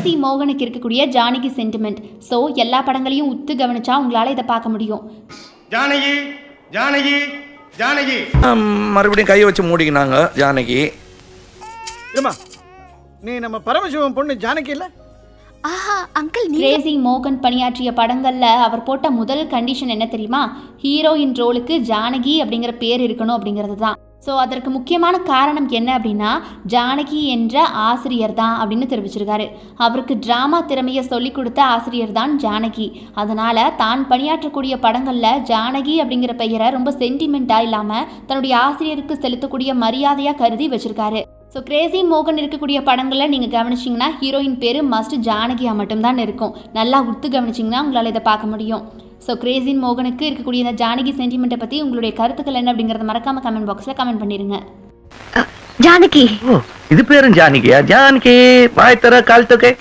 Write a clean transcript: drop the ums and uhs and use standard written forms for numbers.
Crazy மோகனுக்கு இருக்கக்கூடிய Janaki sentiment. So எல்லா படங்களையும் உத்து கவனிச்சா உங்களால் இதை பார்க்க முடியும். ஜானகி ஜானகி ஜானகி மறுபடியும் கையை வச்சு மூடிக்கினாங்க ஜானகி. நீ நம்ம பரமசிவம் பொண்ணு ஜானகி இல்ல? ஆஹா அங்கிள், கிரேசி மோகன் பணியாற்றிய படங்கள்ல அவர் போட்ட முதல் கண்டிஷன் என்ன தெரியுமா? ஹீரோயின் ரோலுக்கு ஜானகி அப்படிங்கிற பேர் இருக்கணும் அப்படிங்கிறது தான். ஸோ அதற்கு முக்கியமான காரணம் என்ன அப்படின்னா, ஜானகி என்ற ஆசிரியர் தான் அப்படின்னு தெரிவிச்சிருக்காரு. அவருக்கு ட்ராமா திறமையை சொல்லிக் கொடுத்த ஆசிரியர் தான் ஜானகி. அதனால் தான் பணியாற்றக்கூடிய படங்களில் ஜானகி அப்படிங்கிற பெயரை ரொம்ப சென்டிமெண்ட்டாக இல்லாமல் தன்னுடைய ஆசிரியருக்கு செலுத்தக்கூடிய மரியாதையாக கருதி வச்சுருக்காரு. ஸோ கிரேசி மோகன் இருக்கக்கூடிய படங்களில் நீங்கள் கவனிச்சிங்கன்னா ஹீரோயின் பேர் மஸ்ட் ஜானகியாக மட்டும்தான் இருக்கும். நல்லா உத்து கவனிச்சிங்கன்னா உங்களால் இதை பார்க்க முடியும். ஸோ கிரேசி மோகனுக்கு இருக்கக்கூடிய இந்த ஜானகி சென்டிமெண்ட்டை பற்றி உங்களுடைய கருத்துக்கள் என்ன அப்படிங்கிறத மறக்காம கமெண்ட் பாக்ஸில் கமெண்ட் பண்ணிடுங்க. ஜானகி இது பேரும் ஜானகியா? ஜானகி வாய் தர கால் தொகை.